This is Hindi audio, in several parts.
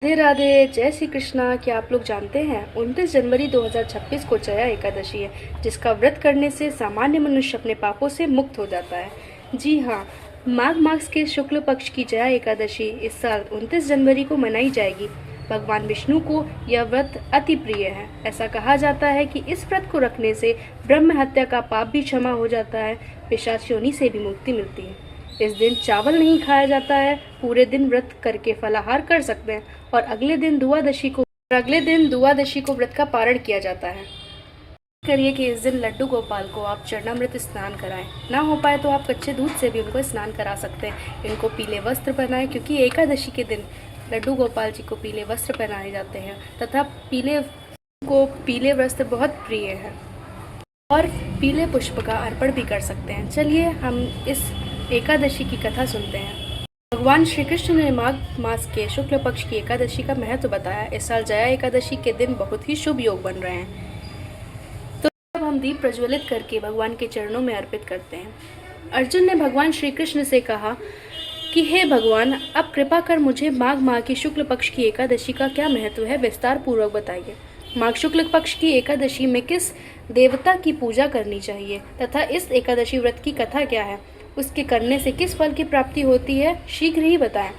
राधे राधे, जय श्री कृष्णा। क्या आप लोग जानते हैं 29 जनवरी 2026 को जया एकादशी है, जिसका व्रत करने से सामान्य मनुष्य अपने पापों से मुक्त हो जाता है। जी हाँ, माघ मास के शुक्ल पक्ष की जया एकादशी इस साल 29 जनवरी को मनाई जाएगी। भगवान विष्णु को यह व्रत अति प्रिय है। ऐसा कहा जाता है कि इस व्रत को रखने से ब्रह्म हत्या का पाप भी क्षमा हो जाता है, पिशाच योनि से भी मुक्ति मिलती है। इस दिन चावल नहीं खाया जाता है। पूरे दिन व्रत करके फलाहार कर सकते हैं और अगले दिन दुआदशी को व्रत का पारण किया जाता है। करिए कि इस दिन लड्डू गोपाल को आप चरणामृत स्नान कराएं। ना हो पाए तो आप कच्चे दूध से भी उनको स्नान करा सकते हैं। इनको पीले वस्त्र पहनाएं, क्योंकि एकादशी के दिन लड्डू गोपाल जी को पीले वस्त्र पहनाए जाते हैं तथा पीले वस्त्र बहुत प्रिय है और पीले पुष्प का अर्पण भी कर सकते हैं। चलिए हम इस एकादशी की कथा सुनते हैं। भगवान श्री कृष्ण ने माघ मास के शुक्ल पक्ष की एकादशी का महत्व बताया। इस साल जया एकादशी के दिन बहुत ही शुभ योग बन रहे हैं, तो अब हम दीप प्रज्वलित करके भगवान के चरणों में अर्पित करते हैं। अर्जुन ने भगवान श्री कृष्ण से कहा कि हे भगवान, अब कृपा कर मुझे माघ माह की शुक्ल पक्ष की एकादशी का क्या महत्व है, विस्तार पूर्वक बताइए। माघ शुक्ल पक्ष की एकादशी में किस देवता की पूजा करनी चाहिए तथा इस एकादशी व्रत की कथा क्या है, उसके करने से किस फल की प्राप्ति होती है, शीघ्र ही बताएं।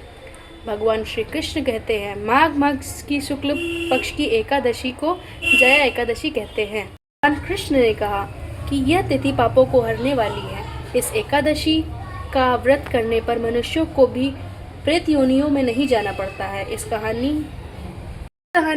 भगवान श्री कृष्ण कहते हैं, माघ मास की शुक्ल पक्ष की एकादशी को जया एकादशी कहते हैं। भगवान कृष्ण ने कहा कि यह तिथि पापों को हरने वाली है। इस एकादशी का व्रत करने पर मनुष्यों को भी प्रेत योनियों में नहीं जाना पड़ता है। इस कहानी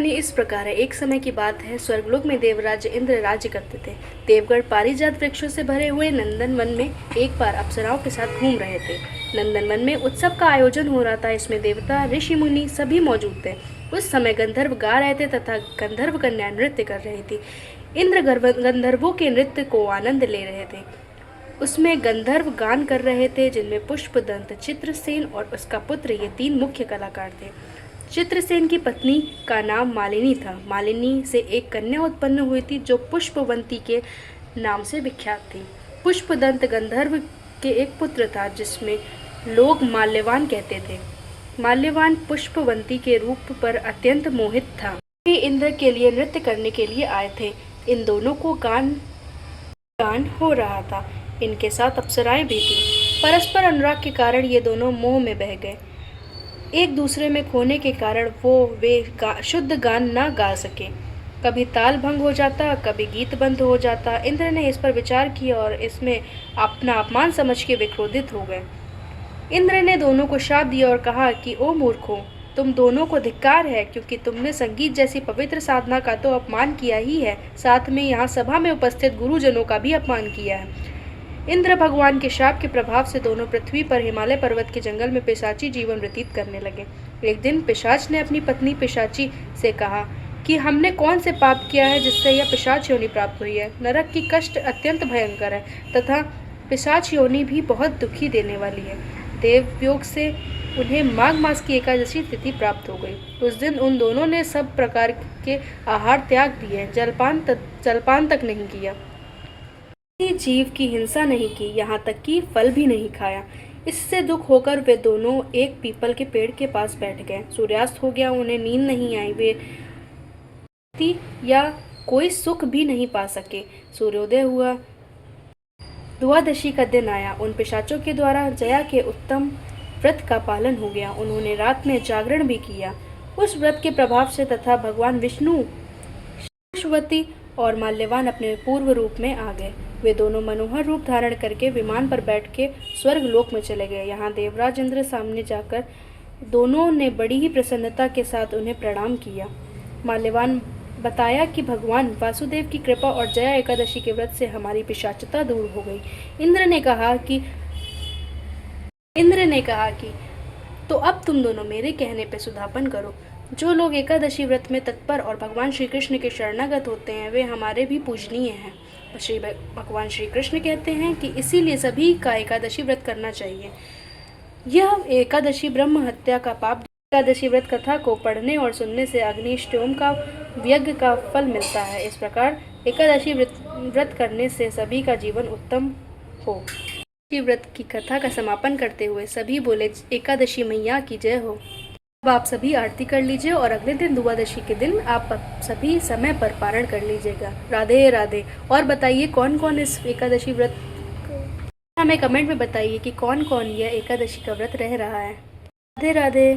इस प्रकार है। एक समय की बात है, स्वर्गलोक में देवराज इंद्र राज्य करते थे। देवगण पारिजात वृक्षों से भरे हुए नंदन वन में एक बार अप्सराओं के साथ घूम रहे थे। नंदन वन में उत्सव का आयोजन हो रहा था। इसमें देवता, ऋषि मुनि सभी मौजूद थे। उस समय गंधर्व गा रहे थे तथा गंधर्व कन्या नृत्य कर रही थी। इंद्र गंधर्वों के नृत्य को आनंद ले रहे थे। उसमें गंधर्व गान कर रहे थे, जिनमें पुष्पदंत, चित्रसेन और उसका पुत्र ये 3 मुख्य कलाकार थे। चित्रसेन की पत्नी का नाम मालिनी था। मालिनी से एक कन्या उत्पन्न हुई थी जो पुष्पवंती के नाम से विख्यात थी। पुष्पदंत गंधर्व के एक पुत्र था, जिसमें लोग माल्यवान कहते थे। माल्यवान पुष्पवंती के रूप पर अत्यंत मोहित था। वे इंद्र के लिए नृत्य करने के लिए आए थे। इन दोनों को गान हो रहा था। इनके साथ अप्सराएं भी थी। परस्पर अनुराग के कारण ये दोनों मोह में बह गए। एक दूसरे में खोने के कारण वे शुद्ध गान न गा सके। कभी ताल भंग हो जाता, कभी गीत बंद हो जाता। इंद्र ने इस पर विचार किया और इसमें अपना अपमान समझ के वे क्रोधित हो गए। इंद्र ने दोनों को शाप दिया और कहा कि ओ मूर्खों, तुम दोनों को धिक्कार है, क्योंकि तुमने संगीत जैसी पवित्र साधना का तो अपमान किया ही है, साथ में यहाँ सभा में उपस्थित गुरुजनों का भी अपमान किया है। इंद्र भगवान के शाप के प्रभाव से दोनों पृथ्वी पर हिमालय पर्वत के जंगल में पिशाची जीवन व्यतीत करने लगे। एक दिन पिशाच ने अपनी पत्नी पिशाची से कहा कि हमने कौन से पाप किया है जिससे यह पिशाच योनि प्राप्त हुई है। नरक की कष्ट अत्यंत भयंकर है तथा पिशाच योनि भी बहुत दुखी देने वाली है। देवयोग से उन्हें माघ मास की एकादशी तिथि प्राप्त हो गई। उस दिन उन दोनों ने सब प्रकार के आहार त्याग दिए, जलपान तक नहीं किया, जीव की हिंसा नहीं की, यहाँ तक कि फल भी नहीं खाया। इससे दुख होकर वे दोनों एक पीपल के पेड़ के पास बैठ गए। सूर्यास्त हो गया, उन्हें नींद नहीं आई। वे या कोई सुख भी नहीं पा सके। सूर्योदय हुआ, द्वादशी का दिन आया। उन पिशाचों के द्वारा जया के उत्तम व्रत का पालन हो गया। उन्होंने रात में जागरण भी किया। उस व्रत के प्रभाव से तथा भगवान विष्णु, पुष्पवती और माल्यवान अपने पूर्व रूप में आ गए। वे दोनों मनोहर रूप धारण करके विमान पर बैठ के स्वर्ग लोक में चले गए। यहाँ देवराज इंद्र सामने जाकर दोनों ने बड़ी ही प्रसन्नता के साथ उन्हें प्रणाम किया। माल्यवान बताया कि भगवान वासुदेव की कृपा और जया एकादशी के व्रत से हमारी पिशाचता दूर हो गई। इंद्र ने कहा कि तो अब तुम दोनों मेरे कहने पे सुधापन करो। जो लोग एकादशी व्रत में तत्पर और भगवान श्री कृष्ण के शरणागत होते हैं, वे हमारे भी पूजनीय हैं। भगवान श्री कृष्ण कहते हैं कि इसीलिए सभी का एकादशी व्रत करना चाहिए। यह एकादशी ब्रह्म हत्या का पाप। एकादशी व्रत कथा को पढ़ने और सुनने से अग्निष्टोम का यज्ञ का फल मिलता है। इस प्रकार एकादशी व्रत करने से सभी का जीवन उत्तम हो। व्रत की कथा का समापन करते हुए सभी बोले, एकादशी मैया की जय हो। अब आप सभी आरती कर लीजिए और अगले दिन द्वादशी के दिन आप सभी समय पर पारण कर लीजिएगा। राधे राधे। और बताइए कौन कौन इस एकादशी व्रत, हमें कमेंट में बताइए कि कौन कौन यह एकादशी का व्रत रह रहा है। राधे राधे।